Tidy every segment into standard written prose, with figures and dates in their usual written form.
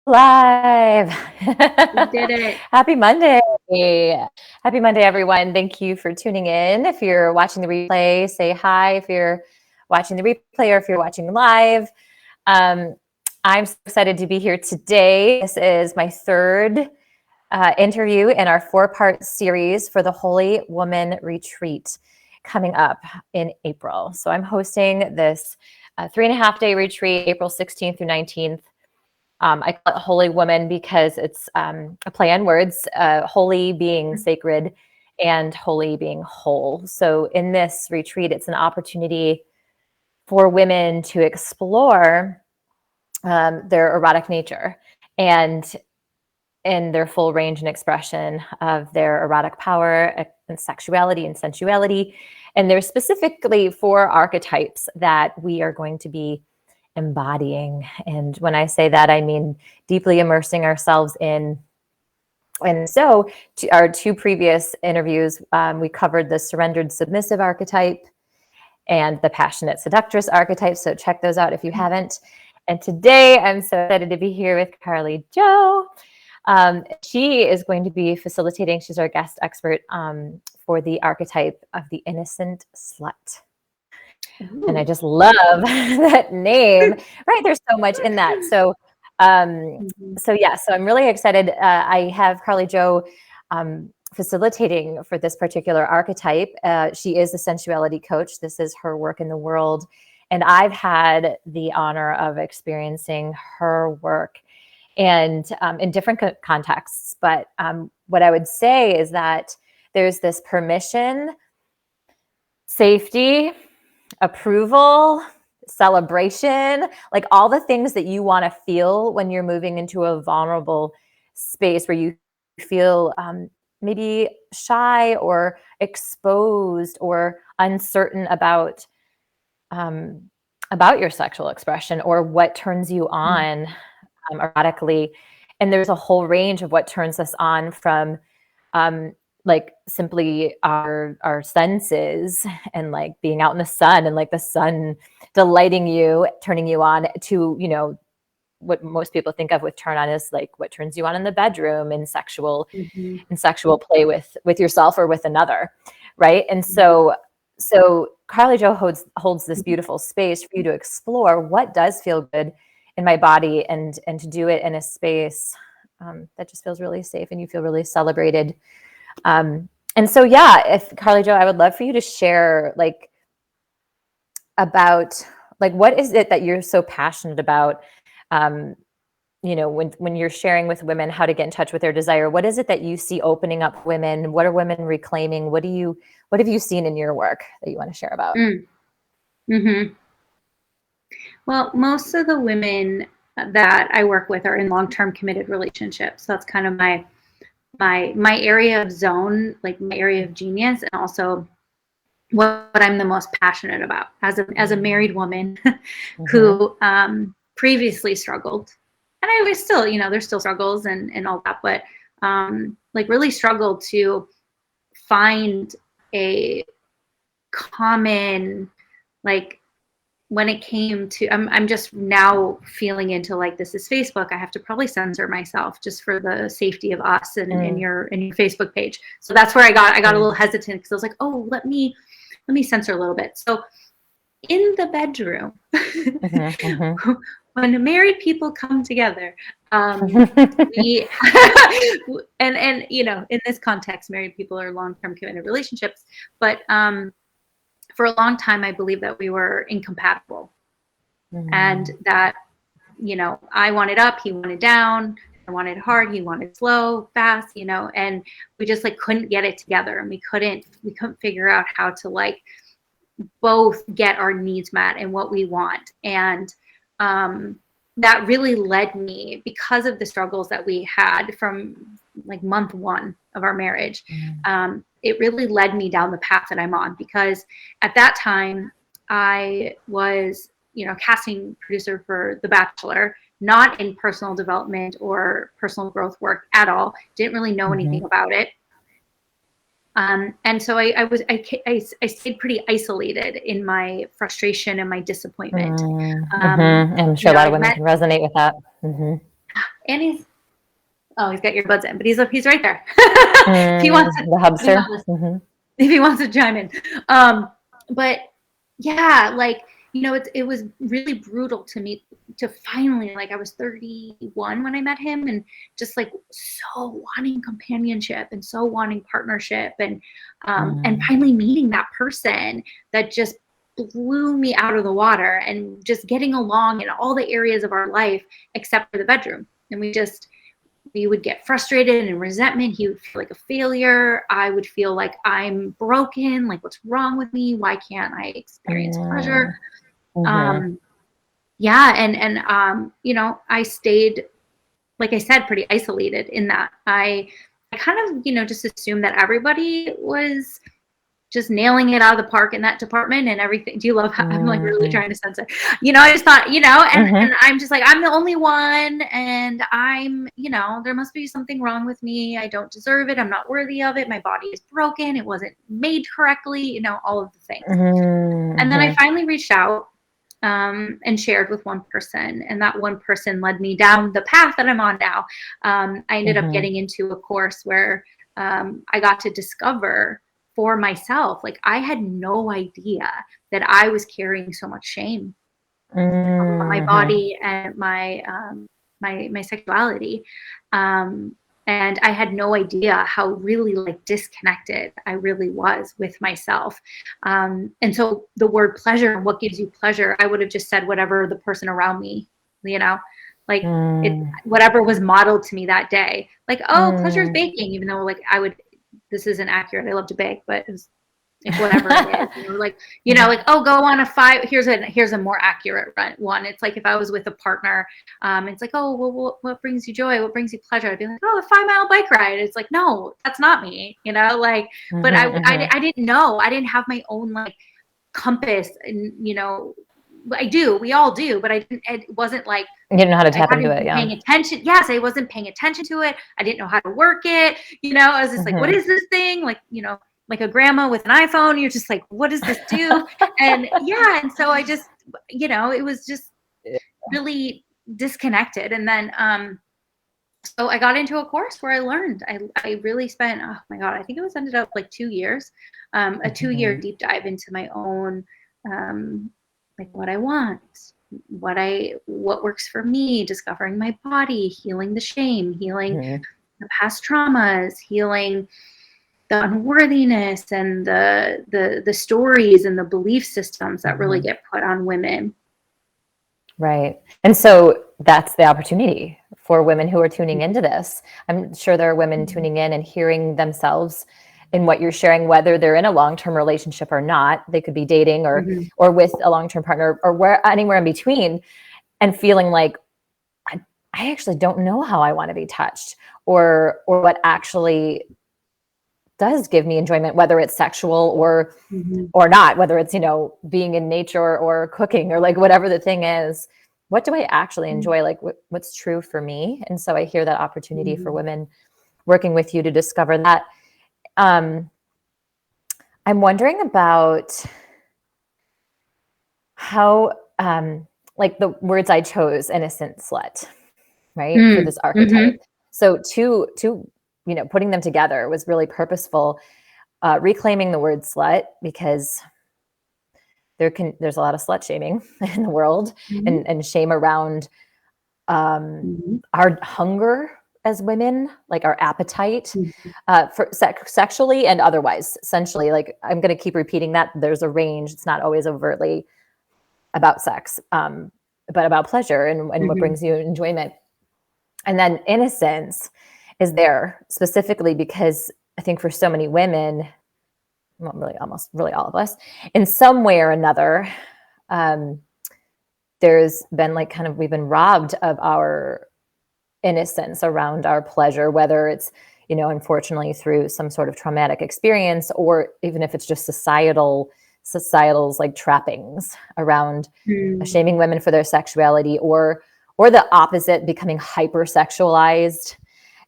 Live. We did it. Happy Monday. Happy Monday, everyone. Thank you for tuning in. If you're watching the replay, say hi. If you're watching the replay or if you're watching live, I'm so excited to be here today. This is my third interview in our 4-part series for the Holy Woman Retreat coming up in April. So I'm hosting this 3.5-day retreat, April 16th through 19th. I call it Holy Woman because it's a play on words, holy being sacred and holy being whole. So in this retreat, it's an opportunity for women to explore their erotic nature and in their full range and expression of their erotic power and sexuality and sensuality. And there's specifically 4 archetypes that we are going to be embodying. And when I say that, I mean deeply immersing ourselves in. And so our 2 previous interviews, we covered the surrendered submissive archetype and the passionate seductress archetype. So check those out if you haven't. And today I'm so excited to be here with Carlys Joe. She is going to be facilitating. She's our guest expert for the archetype of the innocent slut. Ooh. And I just love that name, right? There's so much in that. So I'm really excited. I have Carlys Joe facilitating for this particular archetype. She is a sensuality coach. This is her work in the world. And I've had the honor of experiencing her work and in different contexts. But what I would say is that there's this permission, safety, approval, celebration, like all the things that you want to feel when you're moving into a vulnerable space where you feel maybe shy or exposed or uncertain about your sexual expression or what turns you on erotically. And there's a whole range of what turns us on from like simply our senses and like being out in the sun and like the sun delighting you, turning you on, to, you know, what most people think of with turn on is like what turns you on in the bedroom and sexual play with yourself or with another, right? And so Carlys Joe holds this beautiful space for you to explore what does feel good in my body and to do it in a space that just feels really safe and you feel really celebrated. And so, if Carlys Joe, I would love for you to share like about like, what is it that you're so passionate about? You know, when you're sharing with women how to get in touch with their desire, what is it that you see opening up women? What are women reclaiming? What have you seen in your work that you want to share about? Well, most of the women that I work with are in long-term committed relationships. So that's kind of my area of zone, like my area of genius, and also what I'm the most passionate about as a married woman who previously struggled. And I was still, there's still struggles and all that, but like really struggled to find a common, like, when it came to, I'm just now feeling into like, this is Facebook. I have to probably censor myself just for the safety of us and your Facebook page. So that's where I got a little hesitant because I was like, oh, let me censor a little bit. So in the bedroom, when married people come together, we and in this context, married people are long-term committed relationships, but for a long time, I believed that we were incompatible and that, I wanted up, he wanted down, I wanted hard, he wanted slow, fast, and we just like couldn't get it together, and we couldn't figure out how to like both get our needs met and what we want. And that really led me, because of the struggles that we had from like month 1 of our marriage, it really led me down the path that I'm on, because at that time I was, casting producer for The Bachelor, not in personal development or personal growth work at all. Didn't really know anything about it. And so I stayed pretty isolated in my frustration and my disappointment. I'm sure a lot of women can resonate with that. And he's got earbuds in, but he's right there. If he wants to, the hubster. Mm-hmm. if he wants to chime in. But yeah, like, you know, it was really brutal to me to finally, like, I was 31 when I met him, and just like so wanting companionship and so wanting partnership, and finally meeting that person that just blew me out of the water, and just getting along in all the areas of our life except for the bedroom. And we would get frustrated and resentment. He would feel like a failure. I would feel like I'm broken. Like, what's wrong with me? Why can't I experience pleasure? Yeah. And you know, I stayed, like I said, pretty isolated in that. I kind of, you know, just assumed that everybody was just nailing it out of the park in that department and everything. Do you love how I'm like really trying to censor? You know, I just thought, you know, and I'm just like, I'm the only one, and I'm, you know, there must be something wrong with me. I don't deserve it. I'm not worthy of it. My body is broken. It wasn't made correctly, you know, all of the things. And then I finally reached out and shared with one person, and that one person led me down the path that I'm on now. I ended up getting into a course where I got to discover for myself, like, I had no idea that I was carrying so much shame on my body and my sexuality, and I had no idea how really, like, disconnected I really was with myself. And so the word pleasure, what gives you pleasure, I would have just said whatever the person around me, you know, like whatever was modeled to me that day, like, oh, pleasure is baking, even though, like, this isn't accurate. I love to bake, but it was, like, whatever it is, like, you know, like, oh, go on a 5. Here's a more accurate one. It's like, if I was with a partner, it's like, oh, well, what brings you joy? What brings you pleasure? I'd be like, oh, a 5-mile bike ride. It's like, no, that's not me, you know, like, but I didn't know. I didn't have my own, like, compass, and, you know, we all do, but it wasn't like, you didn't know how to tap into it. Paying attention. Yes, I wasn't paying attention to it. I didn't know how to work it. You know, I was just like, what is this thing? Like, you know, like a grandma with an iPhone, you're just like, what does this do? And yeah, and so I just, you know, it was just really disconnected. And then so I got into a course where I learned. I really spent, oh my God, I think it ended up like 2 years, a 2-year deep dive into my own, like, what I want, what works for me, discovering my body, healing the shame, healing the past traumas, healing the unworthiness, and the stories and the belief systems that really get put on women. Right. And so that's the opportunity for women who are tuning into this. I'm sure there are women tuning in and hearing themselves in what you're sharing, whether they're in a long-term relationship or not. They could be dating or with a long-term partner, or anywhere in between, and feeling like, I actually don't know how I want to be touched, or what actually does give me enjoyment, whether it's sexual or not, whether it's, you know, being in nature or cooking, or like whatever the thing is. What do I actually enjoy? Like, what's true for me? And so I hear that opportunity for women working with you to discover that. I'm wondering about how, like, the words I chose, innocent slut, right, for this archetype. So to you know, putting them together was really purposeful. Reclaiming the word slut, because there's a lot of slut shaming in the world, and shame around our hunger as women, like our appetite for sexually and otherwise. Essentially, like, I'm going to keep repeating that there's a range. It's not always overtly about sex, but about pleasure and what brings you enjoyment. And then innocence is there specifically because I think for so many women, well, really all of us, in some way or another, there's been, like, kind of, we've been robbed of our innocence around our pleasure, whether it's, you know, unfortunately through some sort of traumatic experience, or even if it's just societal's like trappings around shaming women for their sexuality, or the opposite, becoming hypersexualized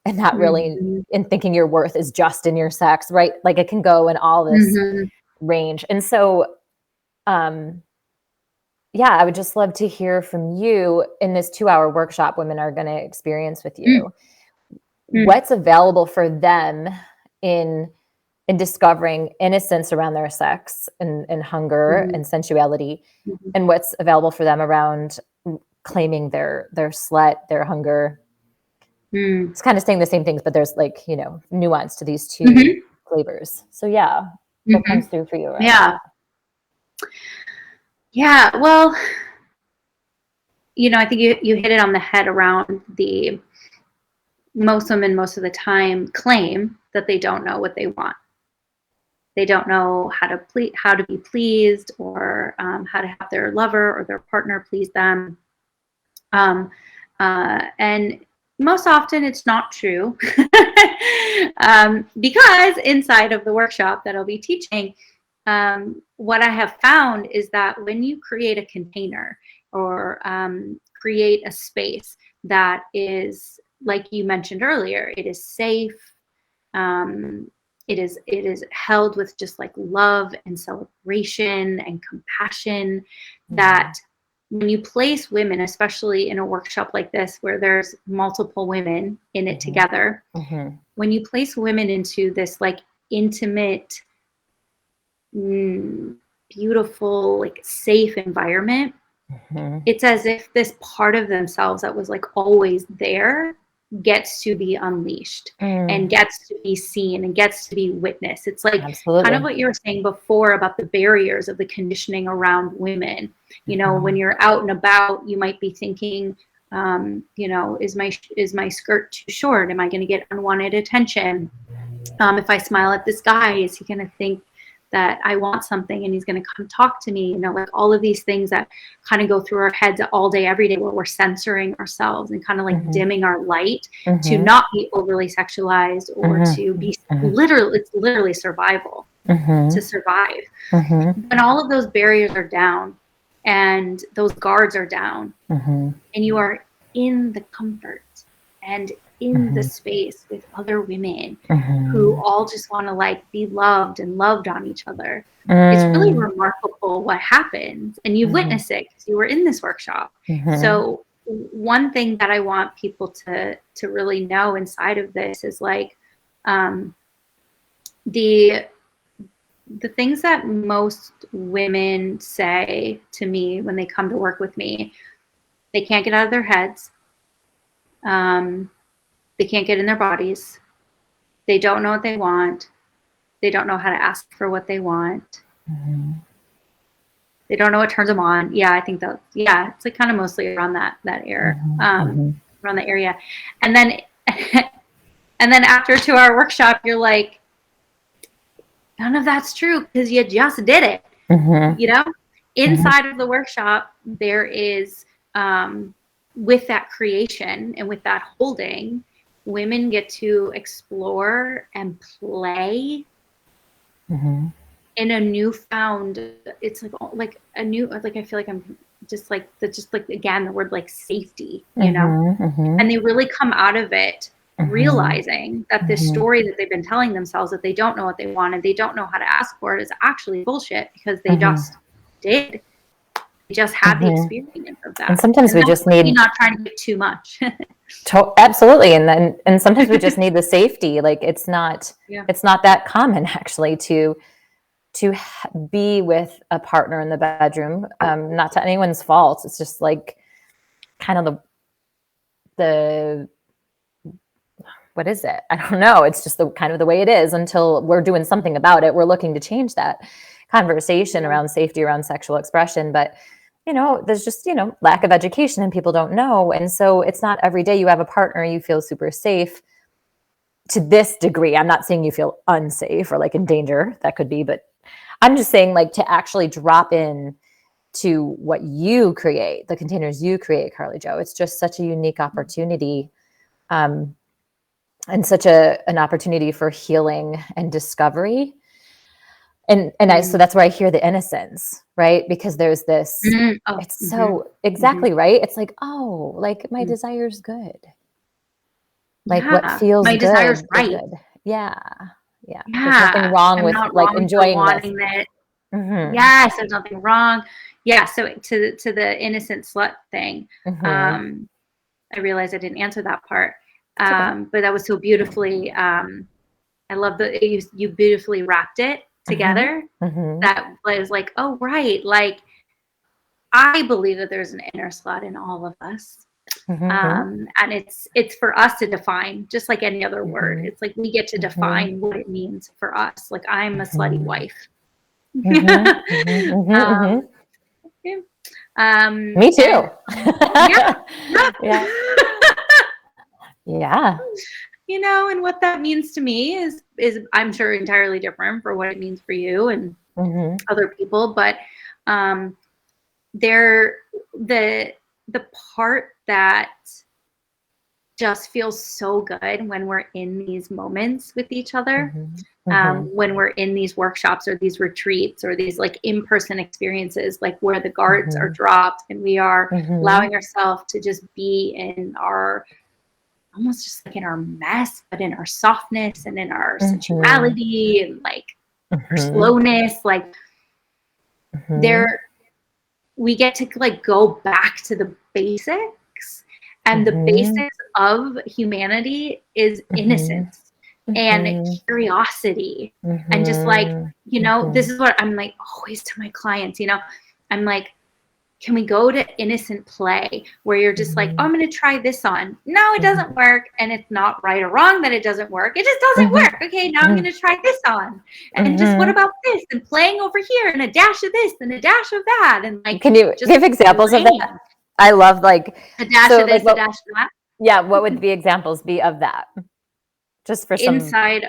and not really in thinking your worth is just in your sex, right? Like, it can go in all this range. And so yeah, I would just love to hear from you in this 2-hour workshop women are going to experience with Mm, you. mm, What's available for them in discovering innocence around their sex and hunger mhm, and sensuality, mhm, and what's available for them around claiming their slut, their hunger. mm, It's kind of saying the same things, but there's like, nuance to these two mhm, flavors. So yeah, what comes mhm. through for you around Yeah. that? Yeah. Well, I think you hit it on the head around the most women most of the time claim that they don't know what they want. They don't know how to be pleased, or how to have their lover or their partner please them. Um, and most often it's not true. Because inside of the workshop that I'll be teaching, what I have found is that when you create a container, or create a space that is, like you mentioned earlier, it is safe, um, it is held with just like love and celebration and compassion, that when you place women, especially in a workshop like this where there's multiple women in it Mhm. together, Mhm. when you place women into this like intimate, beautiful, like safe environment, Mhm. it's as if this part of themselves that was like always there gets to be unleashed and Mm. gets to be seen and gets to be witnessed. It's like kind of Absolutely. what you were saying before about the barriers of the conditioning around women. When Mhm. you're out and about, you might be thinking, is my skirt too short? Am I going to get unwanted attention? If I smile at this guy, is he going to think that I want something and he's going to come talk to me? Like all of these things that kind of go through our heads all day, every day, where we're censoring ourselves and kind of like Mhm. dimming our light to Mhm. not be overly sexualized, or Mhm. to be Mhm. it's literally survival, to Mhm. survive. Mhm. When all of those barriers are down and those guards are down, Mhm. and you are in the comfort and in the Mhm. space with other women who Mhm. all just want to like be loved and loved on each other, it's really Mm. remarkable what happens. And you've Mhm. witnessed it because you were in this workshop. Mhm. So one thing that I want people to really know inside of this is like, um, the the things that most women say to me when they come to work with me, they can't get out of their heads. Um, they can't get in their bodies. They don't know what they want. They don't know how to ask for what they want. Mhm. They don't know what turns them on. Yeah, I think that. Yeah, it's like kind of mostly around that era, Mhm. Mhm. around the area, and then and then after a 2-hour workshop, you're like, none of that's true because you just did it. Mhm. You know, Mhm. inside of the workshop, there is, with that creation and with that holding, women get to explore and play Mhm. in a newfound, it's like a new, like I feel like I'm just like again the word like safety, Mhm. Mhm. and they really come out of it Mhm. realizing that this Mhm. story that they've been telling themselves, that they don't know what they want and they don't know how to ask for it, is actually bullshit, because they Mhm. just did. They just had the Mhm. experience of And that, sometimes and we that's just really need not trying to get too much. absolutely, and sometimes we just need the safety. Like Yeah. it's not that common actually to be with a partner in the bedroom. Not to anyone's fault. It's just like kind of the what is it? I don't know. It's just the kind of the way it is until we're doing something about it. We're looking to change that conversation Yeah. around safety, around sexual expression. But, there's just, lack of education and people don't know. And so it's not every day you have a partner, you feel super safe to this degree. I'm not saying you feel unsafe or like in danger. That could be, but I'm just saying like to actually drop in to what you create, the containers you create, Carly Joe. It's just such a unique opportunity. Um, and such an opportunity for healing and discovery, and so Mm. that's where I hear the innocence, right? Because there's this, Mm. Oh. it's Mm-hmm. so Mm-hmm. exactly right. It's like, oh, like my Mm. desire's good, like what Yeah, feels my desire's good is right. good. Yeah, yeah, there's nothing Yeah, wrong I'm with not like wrong for enjoying this. wanting it. Yes, there's nothing wrong. Yeah. So to the innocent slut thing, I realized I didn't answer that part. But that was so beautifully, I love that you beautifully wrapped it together. That was like, oh, right. Like, I believe that there's an inner slut in all of us. And it's for us to define, just like any other word. It's like we get to define what it means for us. Like, I'm a slutty wife. Me too. Yeah. Yeah. You know, and what that means to me is I'm sure entirely different for what it means for you and other people. But the part that just feels so good when we're in these moments with each other, when we're in these workshops or these retreats or these like in-person experiences, like where the guards are dropped and we are allowing ourselves to just be in our, almost just like in our mess, but in our softness and in our sensuality and like our slowness, like we get to like go back to the basics. And the basics of humanity is innocence and curiosity. And just like, you know, this is what I'm like always to my clients, you know, I'm like, can we go to innocent play where you're just like, oh, I'm going to try this on. No, it doesn't work. And it's not right or wrong that it doesn't work. It just doesn't work. Okay, now I'm going to try this on. And just what about this? And playing over here and a dash of this and a dash of that. And like, can you give examples of that? I love like a dash of this, a dash of that. Yeah. What would the examples be of that? Just for some inside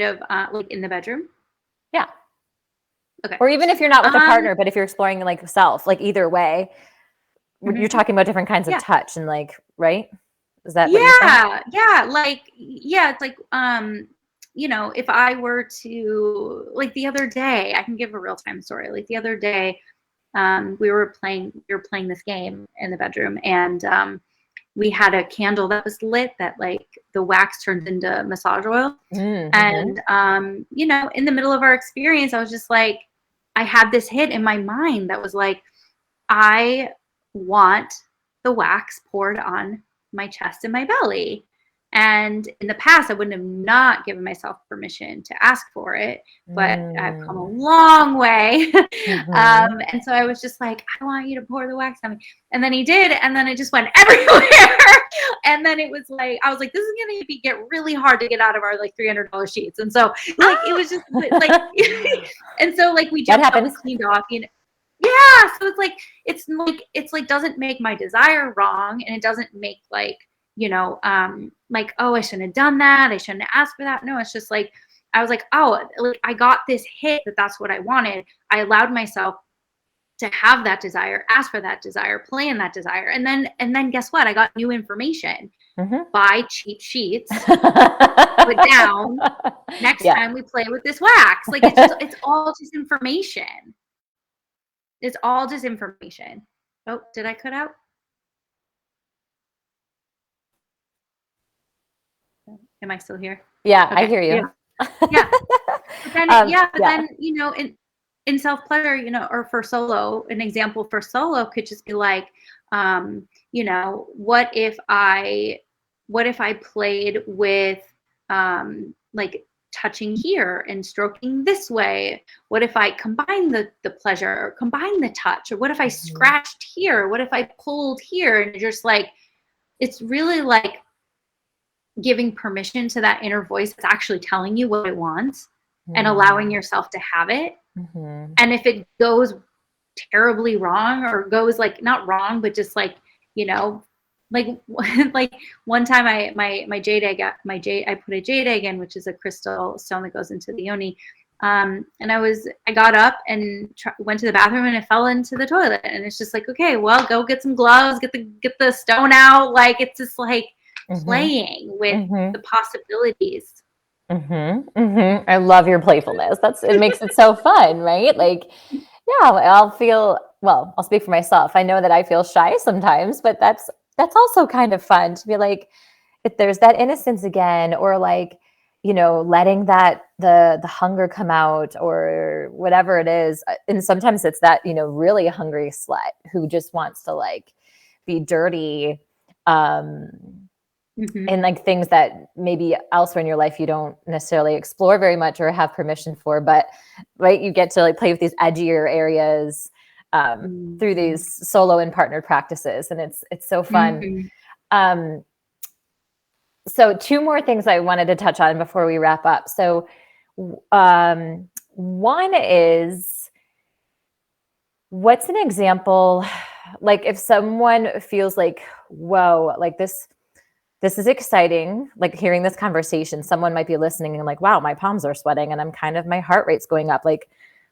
of like in the bedroom. Yeah. Okay. Or even if you're not with a partner, but if you're exploring like self, like either way, you're talking about different kinds of touch and like, right? Is that what you're saying? Yeah. Like, yeah, it's like, you know, if I were to, like the other day, I can give a real-time story. Like the other day, we were playing this game in the bedroom, and we had a candle that was lit that like the wax turned into massage oil. And you know, in the middle of our experience, I was just like, I had this hit in my mind that was like, I want the wax poured on my chest and my belly. And in the past, I wouldn't have not given myself permission to ask for it, but I've come a long way. And so I was just like, I want you to pour the wax on me. And then he did. And then it just went everywhere. And then it was like, I was like, this is going to get really hard to get out of our like $300 sheets. And so like, it was just like, and so like we jumped up and cleaned off, you know. Yeah. So it's like, doesn't make my desire wrong. And it doesn't make like, you know, like, oh, I shouldn't have done that. I shouldn't have asked for that. No, it's just like, I was like, oh, like I got this hit that's what I wanted. I allowed myself to have that desire, ask for that desire, plan that desire. And then guess what? I got new information. Buy cheap sheets, put down. Next time we play with this wax. Like it's all just information. It's all just information. Oh, did I cut out? Am I still here? Yeah, okay. I hear you. Yeah. But then, then, you know, in self-pleasure, you know, or for solo, an example for solo could just be like, you know, what if I played with like touching here and stroking this way? What if I combine the pleasure or combine the touch? Or what if I scratched here? What if I pulled here? And just like, it's really like giving permission to that inner voice that's actually telling you what it wants and allowing yourself to have it. And if it goes terribly wrong or goes like not wrong, but just like, you know, like one time my jade egg, I put a jade egg in, which is a crystal stone that goes into the yoni. And I got up and went to the bathroom and it fell into the toilet. And it's just like, okay, well, go get some gloves, get the stone out. Like, it's just like playing with the possibilities. I love your playfulness. It makes it so fun, right? Like, yeah, I'll speak for myself. I know that I feel shy sometimes, but that's also kind of fun to be like, if there's that innocence again, or like, letting the hunger come out or whatever it is. And sometimes it's that, really hungry slut who just wants to like be dirty. And like things that maybe elsewhere in your life you don't necessarily explore very much or have permission for, but right, you get to like play with these edgier areas through these solo and partnered practices, and it's so fun. So 2 more things I wanted to touch on before we wrap up. So one is, what's an example, like if someone feels like, whoa, like this is exciting, like hearing this conversation, someone might be listening and like, wow, my palms are sweating and my heart rate's going up. Like,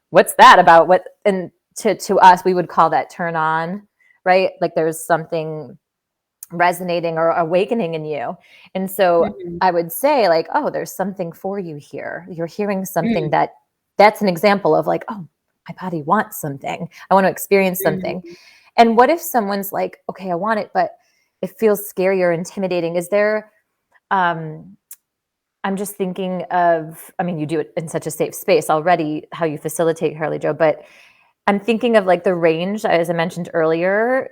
what's that about? And to us, we would call that turn on, right? Like there's something resonating or awakening in you. And so I would say like, oh, there's something for you here. You're hearing something that's an example of like, oh, my body wants something. I want to experience something. And what if someone's like, okay, I want it, but it feels scary or intimidating? Is there, I'm just thinking of, I mean, you do it in such a safe space already, how you facilitate, Carly Jo, but I'm thinking of like the range, as I mentioned earlier.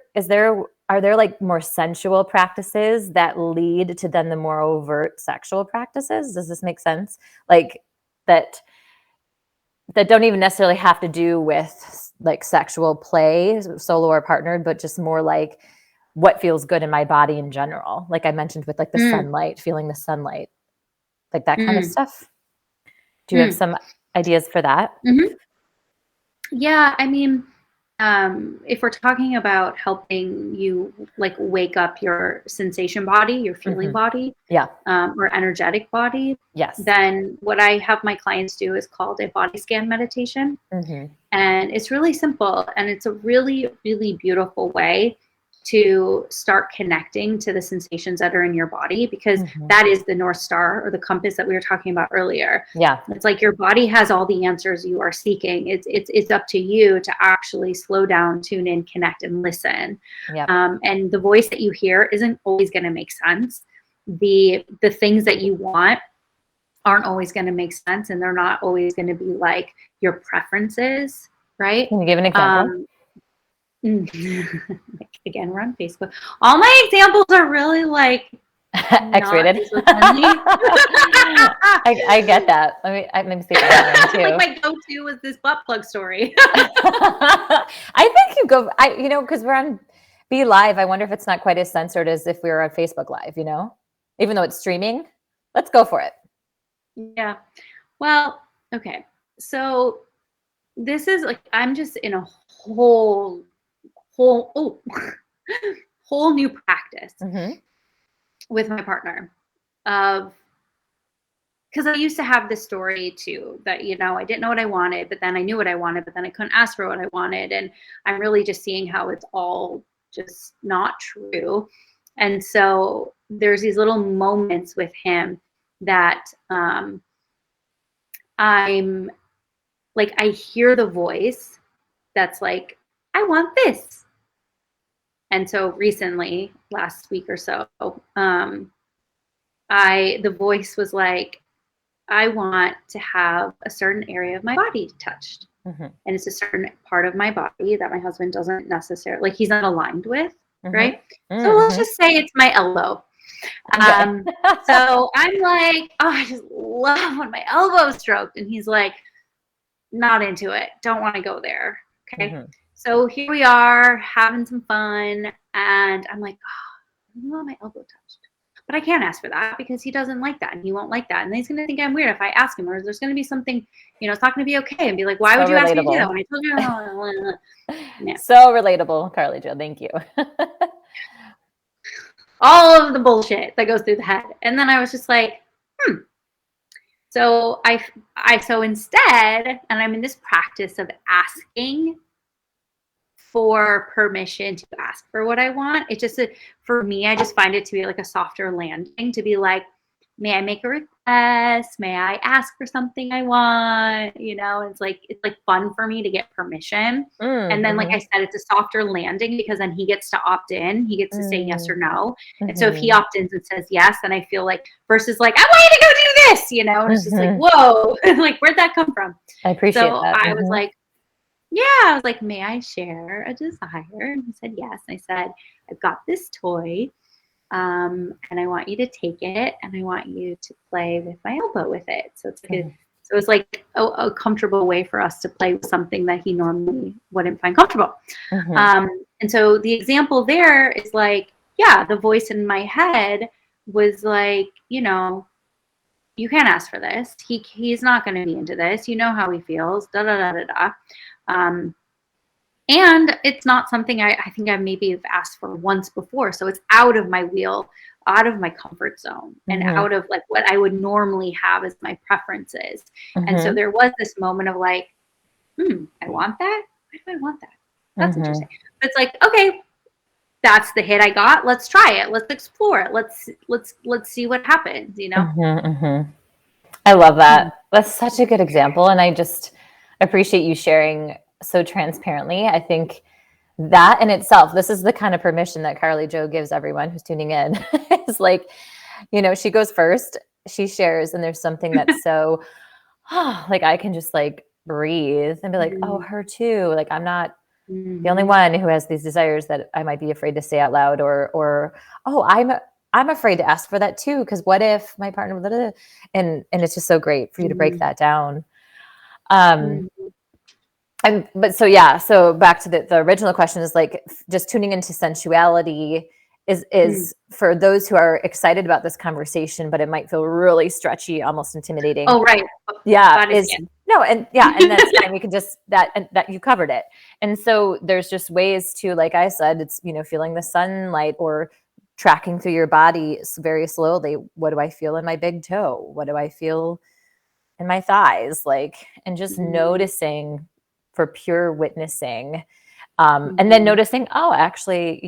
Are there like more sensual practices that lead to then the more overt sexual practices? Does this make sense? Like that don't even necessarily have to do with like sexual play, solo or partnered, but just more like what feels good in my body in general. Like I mentioned with like the sunlight, feeling the sunlight, like that kind of stuff. Do you have some ideas for that? Yeah, I mean, if we're talking about helping you like wake up your sensation body, your feeling body, or energetic body, then what I have my clients do is called a body scan meditation. And it's really simple, and it's a really, really beautiful way to start connecting to the sensations that are in your body, because that is the North Star or the compass that we were talking about earlier. It's like your body has all the answers you are seeking. It's up to you to actually slow down, tune in, connect, and listen. And the voice that you hear isn't always going to make sense. The things that you want aren't always going to make sense, and they're not always going to be like your preferences, right? Can you give an example? Again, we're on Facebook. All my examples are really like X-rated. I get that. Let me see that one too. Like my go-to was this butt plug story. I think because we're on Be Live. I wonder if it's not quite as censored as if we were on Facebook Live, even though it's streaming. Let's go for it. Yeah. Well, okay. So this is like, I'm just in a whole new practice with my partner of, because I used to have this story too, that, I didn't know what I wanted, but then I knew what I wanted, but then I couldn't ask for what I wanted. And I'm really just seeing how it's all just not true. And so there's these little moments with him that I'm like, I hear the voice that's like, I want this. And so recently, last week or so, the voice was like, I want to have a certain area of my body touched. And it's a certain part of my body that my husband doesn't necessarily, like he's not aligned with, right? So let's just say it's my elbow. So I'm like, oh, I just love when my elbow is stroked. And he's like, not into it. Don't want to go there. Okay. So here we are having some fun. And I'm like, oh, I want my elbow touched. But I can't ask for that because he doesn't like that and he won't like that. And he's going to think I'm weird if I ask him, or there's going to be something, it's not going to be okay, and be like, why would you ask me to do that when I told you? Yeah. So relatable, Carly Jo. Thank you. All of the bullshit that goes through the head. And then I was just like, So so instead, and I'm in this practice of asking for permission to ask for what I want. It's just for me, I just find it to be like a softer landing, to be like, may I make a request? May I ask for something I want? It's like fun for me to get permission. And then, like I said, it's a softer landing because then he gets to opt in. He gets to say yes or no. And so if he opts in and says yes, then I feel like versus like, I want you to go do this, it's just like, whoa, like where'd that come from? I appreciate that. I was like, yeah, I was like, may I share a desire? And he said yes. And I said, I've got this toy. And I want you to take it and I want you to play with my elbow with it. So it's like so it was like a comfortable way for us to play with something that he normally wouldn't find comfortable. And so the example there is like, yeah, the voice in my head was like, you can't ask for this. He's not going to be into this. You know how he feels. Da da da da da. And it's not something I think I maybe have asked for once before. So it's out of my wheel, out of my comfort zone, and out of like what I would normally have as my preferences. And so there was this moment of like, I want that? Why do I want that? That's interesting. But it's like, okay, that's the hit I got. Let's try it. Let's explore it. Let's see what happens, I love that. That's such a good example. And I just appreciate you sharing so transparently. I think that in itself, this is the kind of permission that Carly Jo gives everyone who's tuning in. It's like, she goes first, she shares, and there's something that's so, like I can just like breathe and be like, oh, her too. Like I'm not the only one who has these desires that I might be afraid to say out loud, or oh, I'm afraid to ask for that too, because what if my partner, blah, blah, blah. And it's just so great for you to break that down. So back to the original question is like just tuning into sensuality is for those who are excited about this conversation, but it might feel really stretchy, almost intimidating. Oh, right. Yeah. And that's fine. We can just that you covered it. And so there's just ways to, like I said, it's, feeling the sunlight or tracking through your body very slowly. What do I feel in my big toe? What do I feel in my thighs? And just noticing for pure witnessing. And then noticing, oh, actually,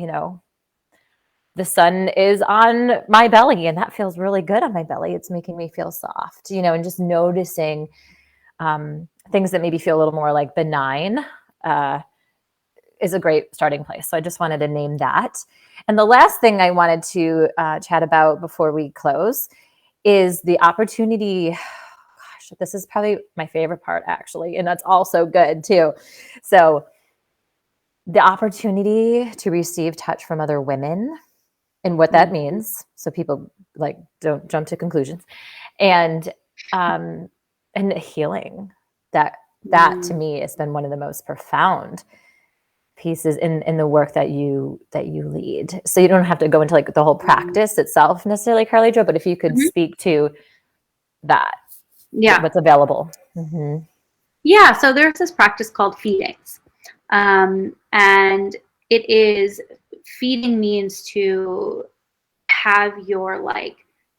the sun is on my belly and that feels really good on my belly. It's making me feel soft, and just noticing things that maybe feel a little more like benign is a great starting place. So I just wanted to name that. And the last thing I wanted to chat about before we close is the opportunity. Gosh, this is probably my favorite part, actually, and that's also good too. So the opportunity to receive touch from other women and what that means. So people don't jump to conclusions, and the healing that to me has been one of the most profound pieces in the work that you lead. So you don't have to go into the whole practice itself necessarily, Carly Jo, but if you could speak to that, what's available. Yeah. So there's this practice called feedings. And it is, feeding means to have your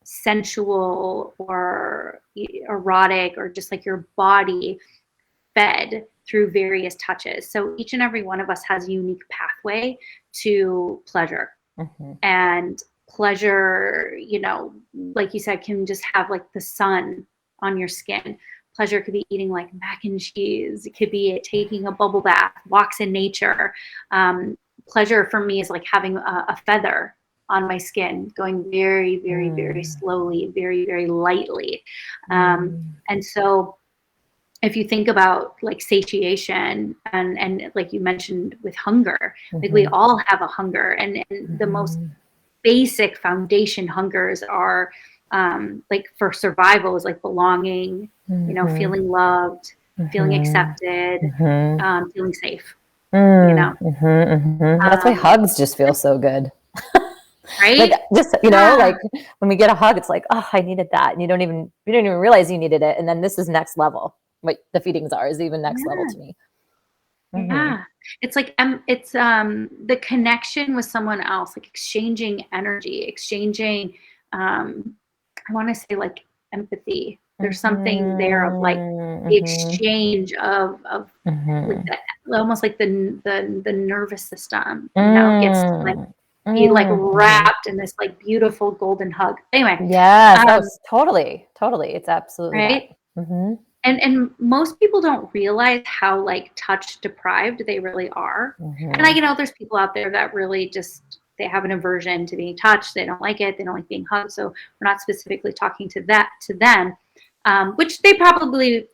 sensual or erotic or just your body fed through various touches. So each and every one of us has a unique pathway to pleasure. And pleasure, like you said, can just have the sun on your skin. Pleasure could be eating mac and cheese. It could be taking a bubble bath, walks in nature. Pleasure for me is having a feather on my skin, going very, very, very slowly, very, very lightly. And so if you think about satiation and like you mentioned with hunger, we all have a hunger, and the most basic foundation hungers are for survival is belonging, feeling loved, feeling accepted, feeling safe. That's why hugs just feel so good. Right? When we get a hug, it's like, oh, I needed that. And you don't even realize you needed it. And then this is next level. What the feedings are is even next level to me. Yeah. It's it's the connection with someone else, exchanging energy, exchanging, I want to say empathy. There's something there of the exchange of that, almost the nervous system, gets be like Mm-hmm. wrapped in this like beautiful golden hug. Anyway, Yes. Oh, it's totally. It's absolutely that. right? Mm-hmm. And most people don't realize how like touch deprived they really are. And Mm-hmm. there's people out there that really just, they have an aversion to being touched. They don't like it. They don't like being hugged. So we're not specifically talking to them, which they probably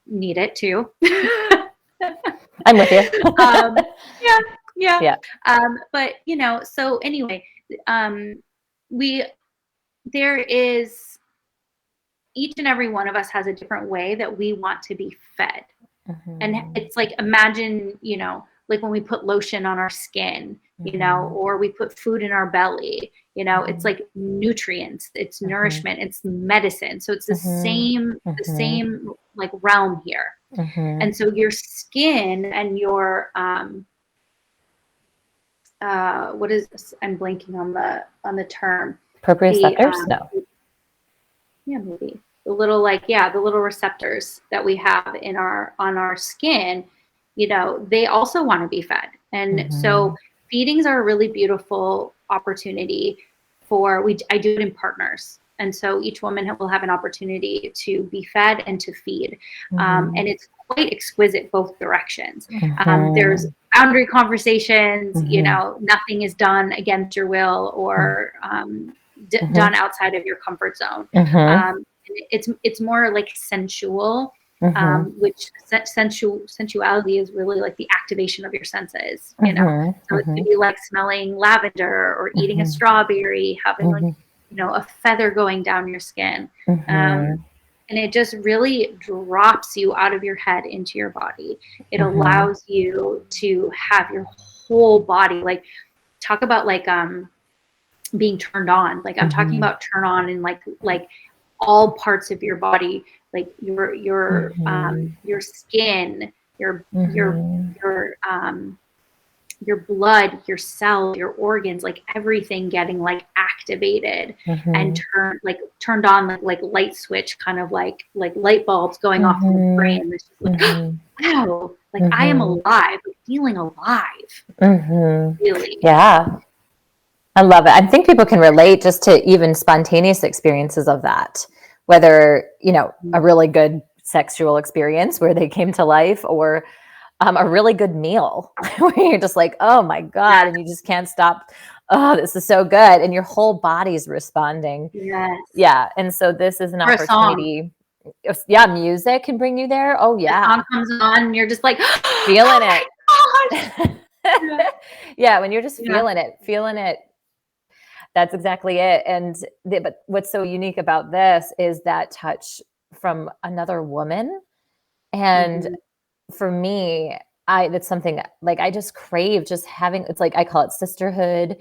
need it too. I'm with you. um, yeah, yeah. Yeah. But so anyway, we there is, each and every one of us has a different way that we want to be fed. Mm-hmm. And it's like, imagine, like when we put lotion on our skin, or we put food in our belly, it's like nutrients, it's nourishment, it's medicine. So it's the same like realm here. And so your skin and your what is this? I'm blanking on the term. Proprioceptors? No. Yeah, maybe the little the little receptors that we have on our skin, they also want to be fed. And so feedings are a really beautiful opportunity I do it in partners. And so each woman will have an opportunity to be fed and to feed. And it's quite exquisite both directions. There's boundary conversations, nothing is done against your will or done outside of your comfort zone. It's more like sensual, which sensuality is really like the activation of your senses, so it could be like smelling lavender or eating a strawberry, having like a feather going down your skin, and it just really drops you out of your head into your body. It allows you to have your whole body, like, talk about like being turned on. Like I'm talking about turn on in like all parts of your body, like your skin, your blood, your cells, your organs, like everything getting like activated and turned on like light switch, kind of like light bulbs going off in the brain. It's just like, wow, like I am alive, like feeling alive. Really. Yeah. I love it. I think people can relate just to even spontaneous experiences of that, whether, a really good sexual experience where they came to life, or a really good meal where you're just like, oh my God, and you just can't stop. Oh, this is so good. And your whole body's responding. Yes. Yeah. And so this is an opportunity. Yeah. Music can bring you there. Oh yeah. The song comes on and you're just like feeling it. Yeah. When you're just feeling it. That's exactly it. And but what's so unique about this is that touch from another woman. And for me, that's something like I just crave just having, it's like, I call it sisterhood.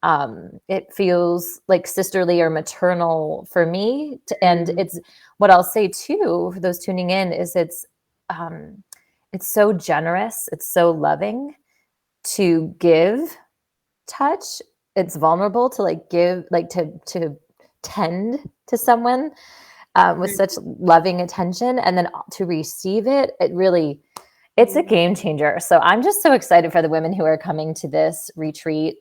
It feels like sisterly or maternal for me. And it's what I'll say too, for those tuning in, is it's so generous. It's so loving to give touch. It's vulnerable to like give, like to tend to someone with such loving attention, and then to receive it, it's a game changer. So I'm just so excited for the women who are coming to this retreat.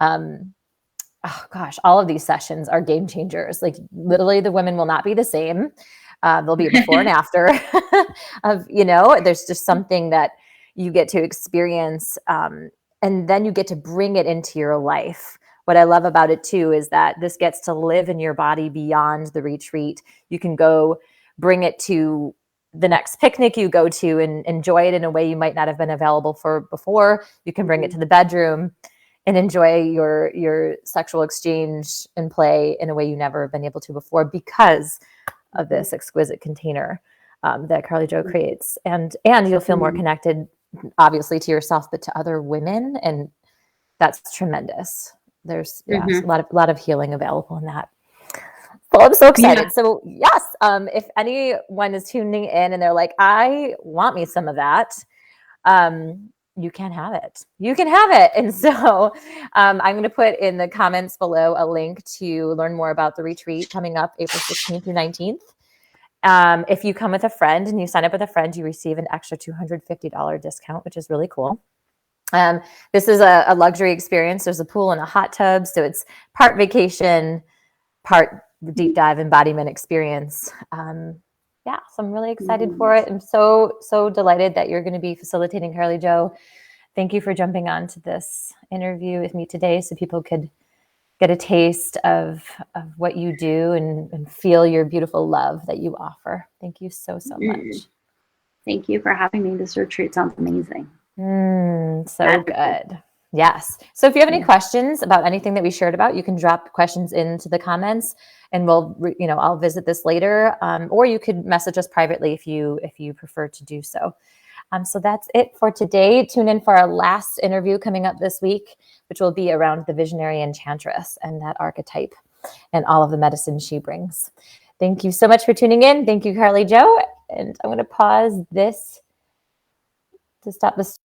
Oh gosh, all of these sessions are game changers. Like literally the women will not be the same. There'll be a before and after of, there's just something that you get to experience. And then you get to bring it into your life. What I love about it too is that this gets to live in your body beyond the retreat. You can go bring it to the next picnic you go to and enjoy it in a way you might not have been available for before. You can bring it to the bedroom and enjoy your sexual exchange and play in a way you never have been able to before, because of this exquisite container that Carly Jo creates. And you'll feel more connected, obviously, to yourself, but to other women. And that's tremendous. There's a lot of healing available in that. Well, I'm so excited. Yeah. So yes, if anyone is tuning in and they're like, I want me some of that, you can have it. You can have it. And so I'm going to put in the comments below a link to learn more about the retreat coming up April 16th through 19th. If you come with a friend and you sign up with a friend, you receive an extra $250 discount, which is really cool. This is a luxury experience. There's a pool and a hot tub, so it's part vacation, part deep dive embodiment experience. Yeah, so I'm really excited for it. I'm so delighted that you're going to be facilitating, Carly Jo. Thank you for jumping on to this interview with me today so people could get a taste of what you do and feel your beautiful love that you offer. Thank you so much. Thank you for having me. This retreat sounds amazing. So good. Yes. So if you have any questions about anything that we shared about, you can drop questions into the comments and we'll, I'll visit this later. Or you could message us privately if you prefer to do so. So that's it for today. Tune in for our last interview coming up this week, which will be around the visionary enchantress and that archetype and all of the medicine she brings. Thank you so much for tuning in. Thank you, Carly Jo. And I'm going to pause this to stop this.